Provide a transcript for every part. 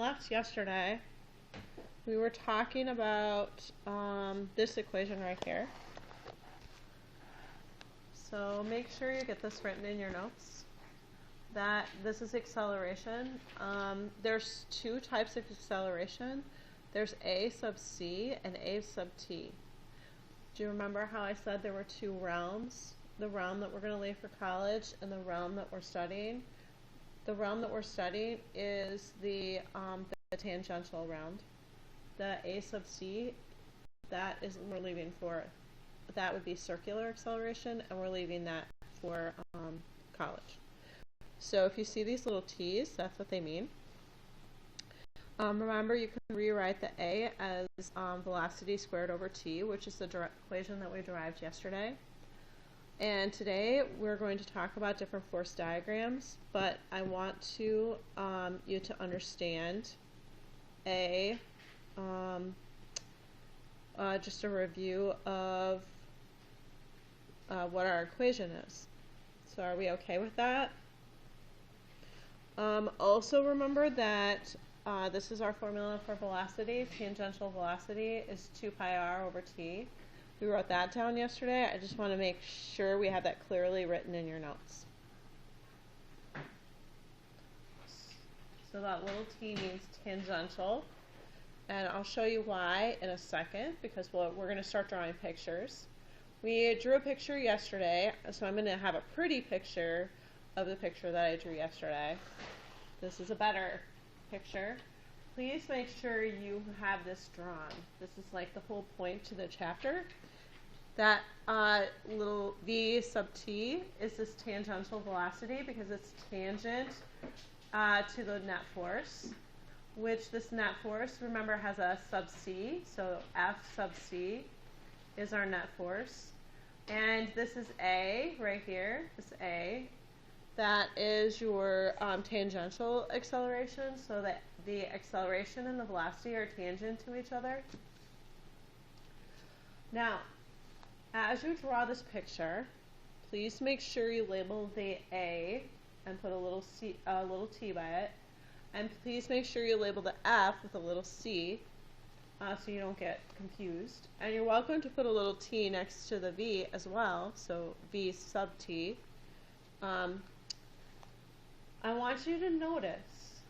left yesterday, we were talking about this equation right here. So make sure you get this written in your notes. That this is acceleration. There's two types of acceleration. There's A sub c and A sub t. Do you remember how I said there were two realms? The realm that we're going to leave for college and the realm that we're studying. The realm that we're studying is the tangential realm. The A sub c, that is we're leaving for, that would be circular acceleration, and we're leaving that for college. So if you see these little t's, that's what they mean. Remember, you can rewrite the A as velocity squared over t, which is the equation that we derived yesterday. And today we're going to talk about different force diagrams, but I want to you to understand just a review of what our equation is. So are we okay with that? Also remember that this is our formula for velocity. Tangential velocity is 2 pi r over t. We wrote that down yesterday. I just want to make sure we have that clearly written in your notes. So that little t means tangential. And I'll show you why in a second, because we're going to start drawing pictures. We drew a picture yesterday, so I'm going to have a pretty picture of the picture that I drew yesterday. This is a better picture. Please make sure you have this drawn. This is like the whole point to the chapter. That little v sub t is this tangential velocity because it's tangent to the net force, which this net force, remember, has a sub c. So F sub c is our net force. And this is A right here, this A. That is your tangential acceleration, so that the acceleration and the velocity are tangent to each other. Now, as you draw this picture, please make sure you label the A and put a little t by it. And please make sure you label the F with a little c so you don't get confused. And you're welcome to put a little t next to the V as well, so V sub t. I want you to notice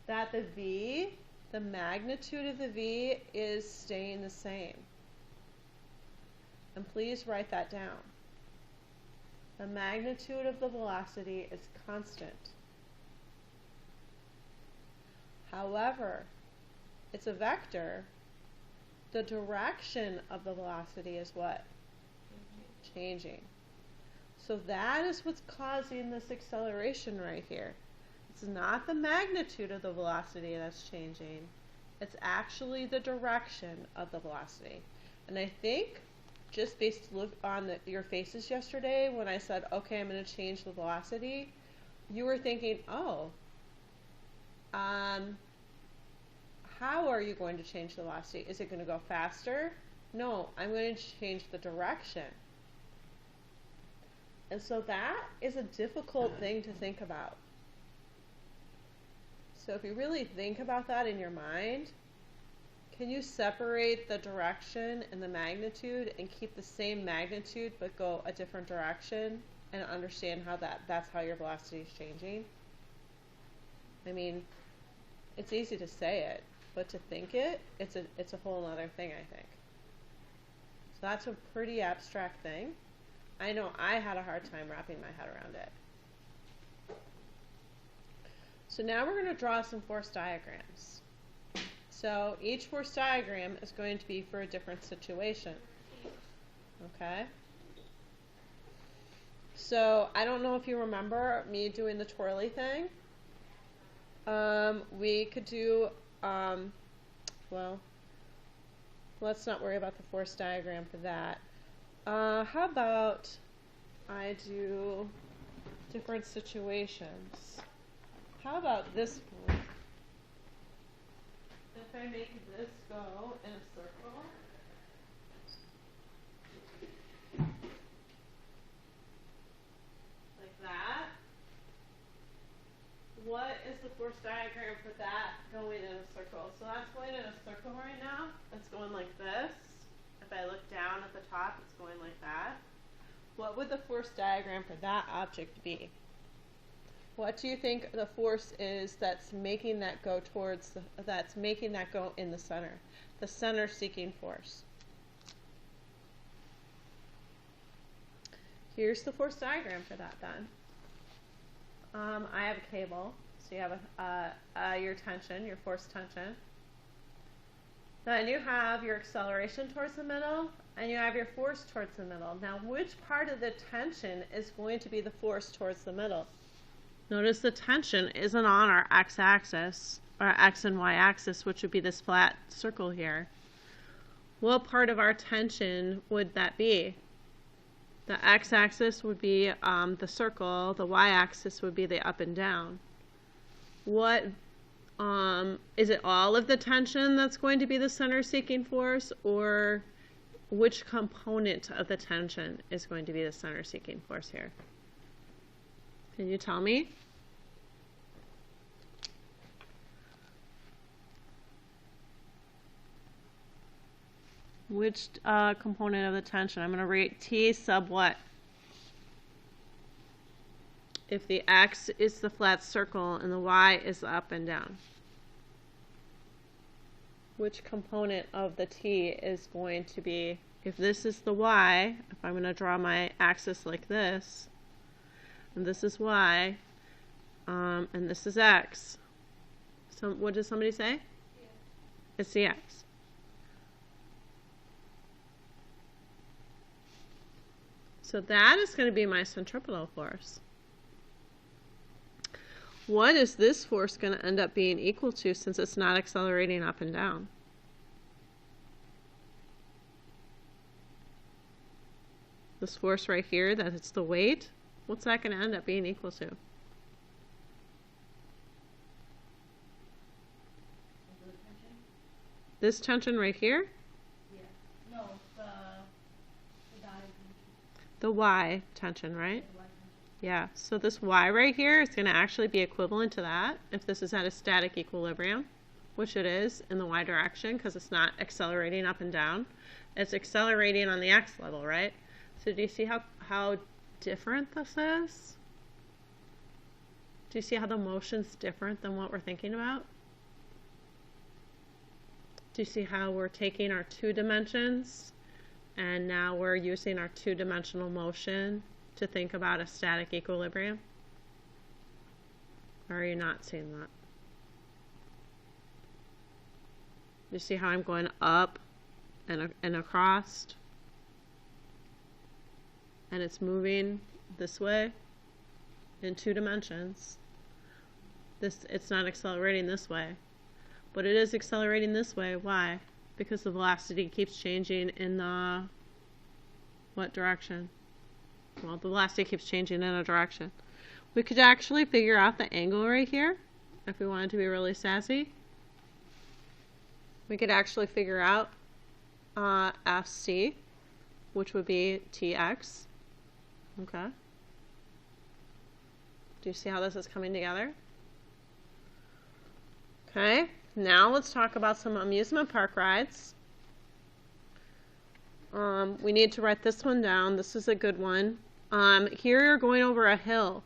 that the V, the magnitude of the V, is staying the same. And please write that down. The magnitude of the velocity is constant. However, it's a vector. The direction of the velocity is what? Changing. So that is what's causing this acceleration right here. It's not the magnitude of the velocity that's changing. It's actually the direction of the velocity. And I think, just based on your faces yesterday, when I said, okay, I'm going to change the velocity, you were thinking, oh, how are you going to change the velocity? Is it going to go faster? No, I'm going to change the direction. And so that is a difficult thing to think about. So if you really think about that in your mind, can you separate the direction and the magnitude and keep the same magnitude but go a different direction and understand how that's how your velocity is changing? I mean, it's easy to say it, but to think it, it's a whole other thing, I think. So that's a pretty abstract thing. I know I had a hard time wrapping my head around it. So now we're going to draw some force diagrams. So each force diagram is going to be for a different situation. Okay? So I don't know if you remember me doing the twirly thing. We could do, well, let's not worry about the force diagram for that. How about I do different situations? How about this one? If I make this go in a circle, like that, what is the force diagram for that going in a circle? So that's going in a circle right now. It's going like this. If I look down at the top, it's going like that. What would the force diagram for that object be? What do you think the force is that's making that go towards, that's making that go in the center? The center seeking force. Here's the force diagram for that then. I have a cable, so you have your tension, your force tension. Then you have your acceleration towards the middle, and you have your force towards the middle. Now, which part of the tension is going to be the force towards the middle? Notice the tension isn't on our x-axis, or x and y-axis, which would be this flat circle here. What part of our tension would that be? The x-axis would be the circle, the y-axis would be the up and down. What is it all of the tension that's going to be the center seeking force, or which component of the tension is going to be the center seeking force here? Can you tell me? Which component of the tension? I'm going to rate T sub what? If the X is the flat circle and the Y is the up and down. Which component of the T is going to be, if this is the Y, if I'm going to draw my axis like this, and this is Y, and this is X. So what does somebody say? Yeah. It's the X. So that is going to be my centripetal force. What is this force going to end up being equal to since it's not accelerating up and down? This force right here, that it's the weight, what's that going to end up being equal to? This tension right here? Yeah. No, the The Y tension, right? Yeah, so this Y right here is going to actually be equivalent to that if this is at a static equilibrium, which it is in the Y direction because it's not accelerating up and down. It's accelerating on the X level, right? So do you see how different this is? Do you see how the motion's different than what we're thinking about? Do you see how we're taking our two dimensions and now we're using our two-dimensional motion to think about a static equilibrium? Or are you not seeing that? You see how I'm going up and across? And it's moving this way in two dimensions. It's not accelerating this way. But it is accelerating this way. Why? Because the velocity keeps changing in the what direction? Well, the velocity keeps changing in a direction. We could actually figure out the angle right here if we wanted to be really sassy. We could actually figure out FC, which would be TX. Okay. Do you see how this is coming together? Okay. Now let's talk about some amusement park rides. We need to write this one down. This is a good one. Here you're going over a hill.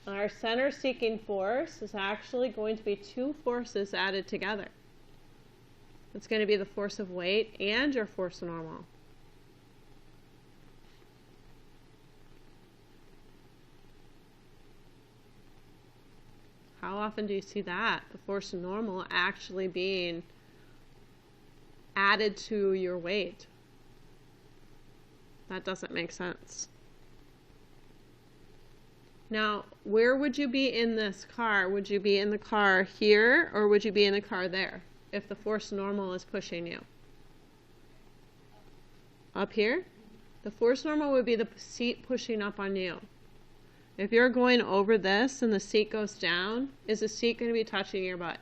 Our center seeking force is actually going to be two forces added together. It's going to be the force of weight and your force normal. How often do you see that? The force normal actually being added to your weight. That doesn't make sense. Now, where would you be in this car? Would you be in the car here or would you be in the car there if the force normal is pushing you? Up here? The force normal would be the seat pushing up on you. If you're going over this and the seat goes down, is the seat going to be touching your butt?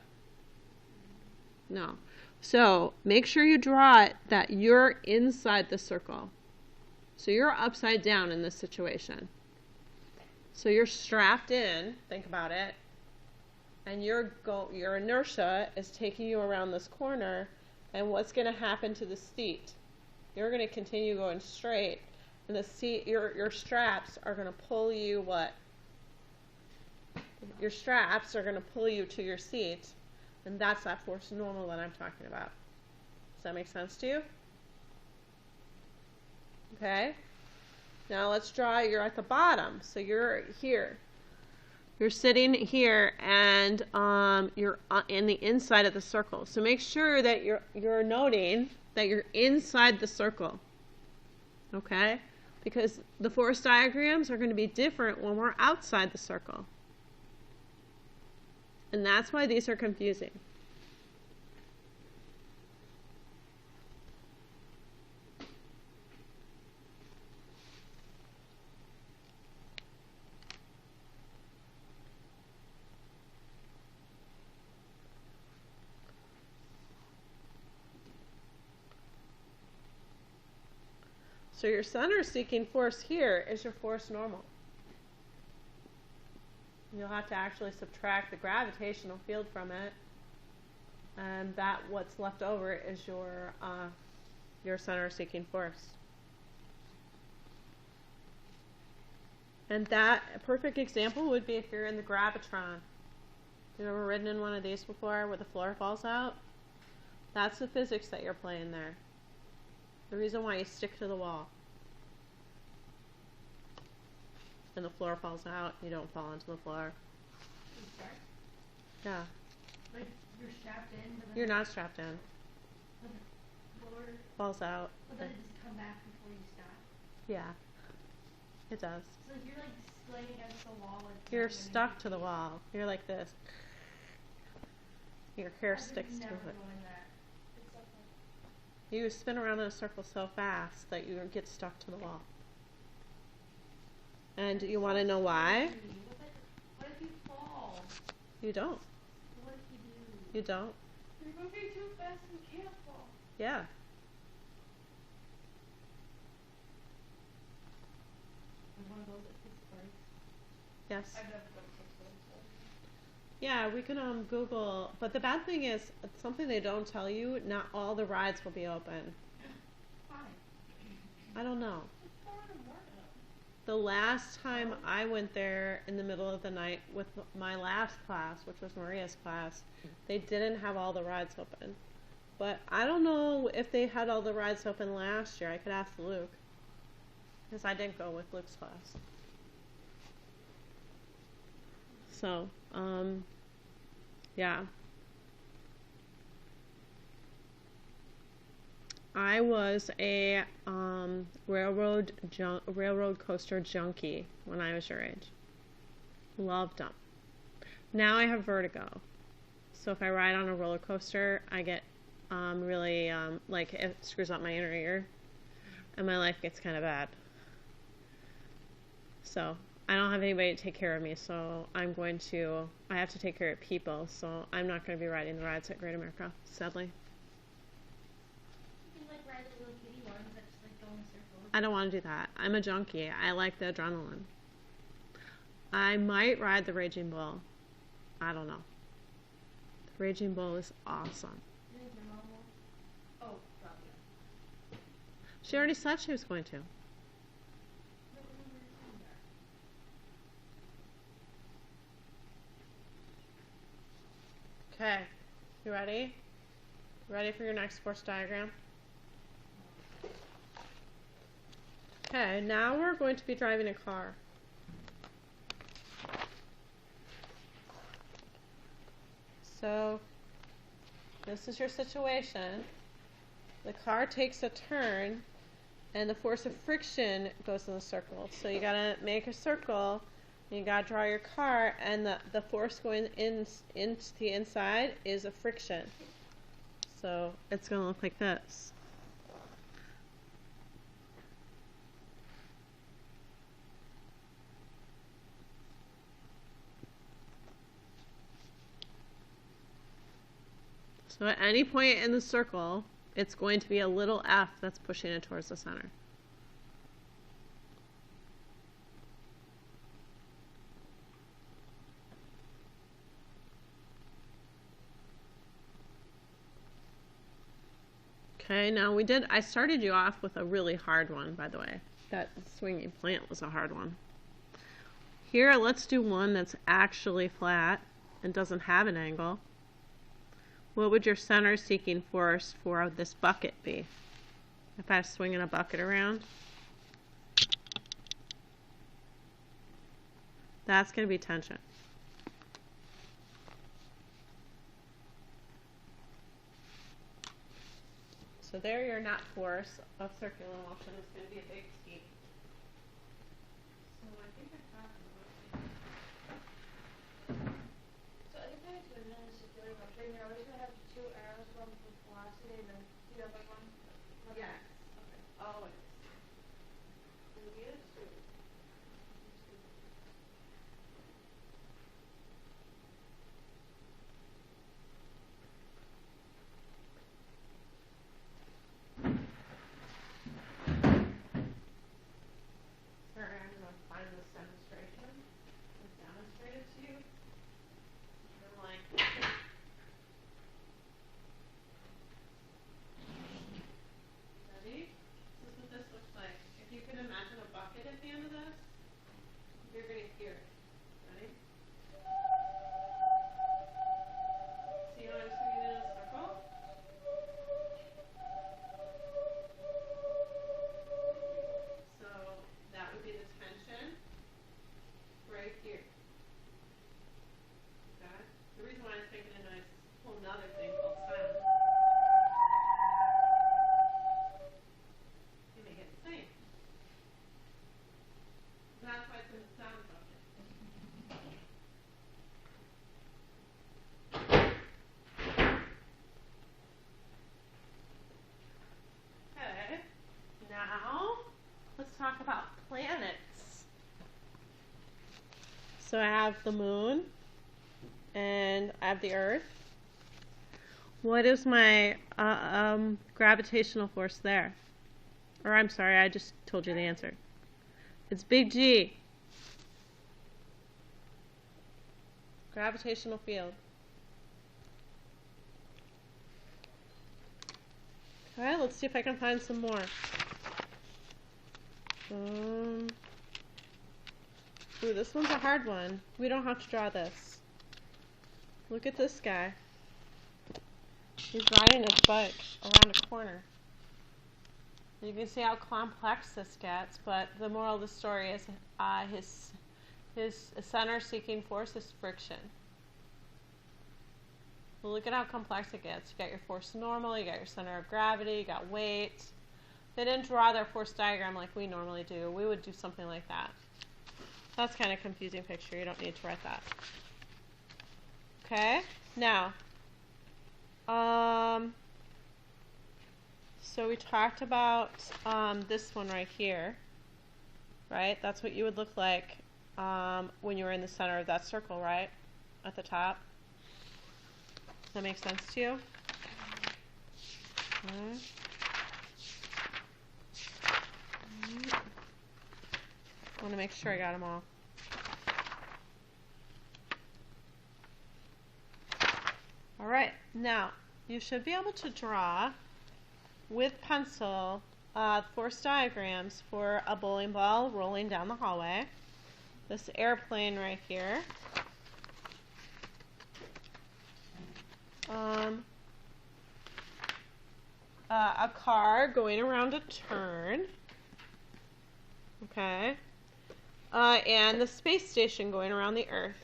No. So make sure you draw it that you're inside the circle. So you're upside down in this situation. So you're strapped in, think about it, and your inertia is taking you around this corner, and what's going to happen to the seat? You're going to continue going straight, and the seat, your straps are going to pull you what? Your straps are going to pull you to your seat, and that's that force normal that I'm talking about. Does that make sense to you? Okay. Now let's draw, you're at the bottom, so you're here. You're sitting here, and you're in the inside of the circle. So make sure that you're noting that you're inside the circle. Okay? Because the force diagrams are going to be different when we're outside the circle. And that's why these are confusing. So your center-seeking force here is your force normal. You'll have to actually subtract the gravitational field from it, and that what's left over is your center-seeking force. And that a perfect example would be if you're in the gravitron. You ever ridden in one of these before where the floor falls out? That's the physics that you're playing there. The reason why you stick to the wall. And the floor falls out, you don't fall into the floor. Yeah. Like you're strapped in, but then You're not strapped in. but the floor, Falls out. but then it just come back before you stop. Yeah. It does. So if you're like laying against the wall, like You're stuck to the wall. You're like this. Your hair I sticks would to never it. go in that. It's so fun. You spin around in a circle so fast that you get stuck to the wall. And you want to know why? What if you fall? You don't. What if you do? You don't. You're moving too fast and can't fall. Yeah. There's one of those that kicks brakes. Yes. I've never done Pittsburgh. Yeah, we can Google. But the bad thing is, it's something they don't tell you. Not all the rides will be open. Fine. I don't know. It's 4 in the morning. The last time I went there in the middle of the night with my last class, which was Maria's class, they didn't have all the rides open. But I don't know if they had all the rides open last year. I could ask Luke. Because I didn't go with Luke's class. So, yeah. I was a railroad coaster junkie when I was your age. Loved them. Now I have vertigo. So if I ride on a roller coaster, I get really, like, it screws up my inner ear. And my life gets kind of bad. So I don't have anybody to take care of me, so I have to take care of people, so I'm not going to be riding the rides at Great America, sadly. You can like ride the little kitty ones that just like go in circles. I don't want to do that. I'm a junkie. I like the adrenaline. I might ride the Raging Bull. I don't know. The Raging Bull is awesome. You think your mom will? Oh, probably. She already said she was going to. I don't remember you saying that. Okay. You ready? Ready for your next force diagram? Okay, now we're going to be driving a car. So, this is your situation. The car takes a turn, and the force of friction goes in the circle. So you gotta make a circle, and you gotta draw your car, and the force going into the inside is a friction. So it's gonna look like this. So at any point in the circle, it's going to be a little F that's pushing it towards the center. Okay, now I started you off with a really hard one, by the way. That swinging plant was a hard one. Here, let's do one that's actually flat and doesn't have an angle. What would your center seeking force for this bucket be? If I was swinging a bucket around? That's going to be tension. So there, your net force of circular motion is going to be a big T. So I think I got it. So anytime it's within a circular motion, you're always going to have two arrows, one for velocity and then the other one. Yes. Okay. Always. You're going to hear it. Ready? See how I'm swinging in a circle? So that would be the tension right here. Okay? The reason why I'm making a noise is a whole nother thing called silence. You may get the same. That's why it's in the sound bucket. Okay, now let's talk about planets. So I have the moon and I have the Earth. What is my gravitational force there? Or I'm sorry, I just told you the answer. It's big G. Gravitational field. Okay, let's see if I can find some more. Ooh, this one's a hard one. We don't have to draw this. Look at this guy. He's riding his bike around a corner. You can see how complex this gets, but the moral of the story is his center seeking force is friction. Well, look at how complex it gets. You got your force normal, you got your center of gravity, you got weight. They didn't draw their force diagram like we normally do. We would do something like that. That's kind of a confusing picture. You don't need to write that. Okay, now, so we talked about this one right here, right? That's what you would look like when you were in the center of that circle, right? At the top. Does that make sense to you? Okay. I want to make sure I got them all. All right, now you should be able to draw with pencil force diagrams for a bowling ball rolling down the hallway, this airplane right here, a car going around a turn, okay, and the space station going around the Earth.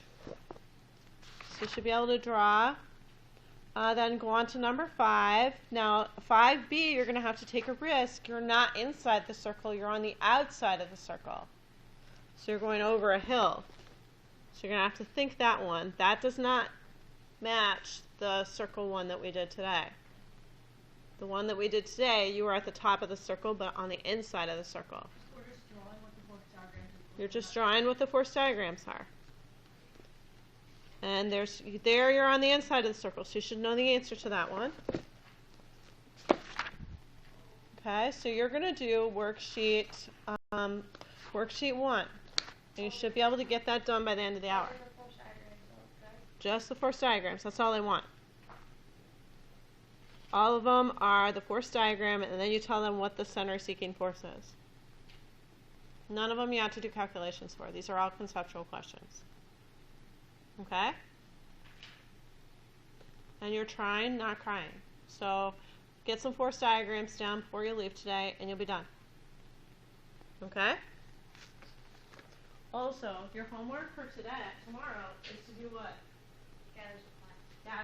So you should be able to draw. Then go on to number 5. Now, 5B, you're going to have to take a risk. You're not inside the circle. You're on the outside of the circle. So you're going over a hill. So you're going to have to think that one. That does not match the circle one that we did today. The one that we did today, you were at the top of the circle, but on the inside of the circle. We're just drawing what the force diagrams are. You're just drawing what the force diagrams are. And there you're on the inside of the circle, so you should know the answer to that one. Okay, so you're going to do worksheet 1. And you should be able to get that done by the end of the hour. Just the force diagrams, that's all I want. All of them are the force diagram, and then you tell them what the center seeking force is. None of them you have to do calculations for. These are all conceptual questions. Okay? And you're trying, not crying. So get some force diagrams down before you leave today, and you'll be done. Okay? Also, your homework for tomorrow is to do what? Scanners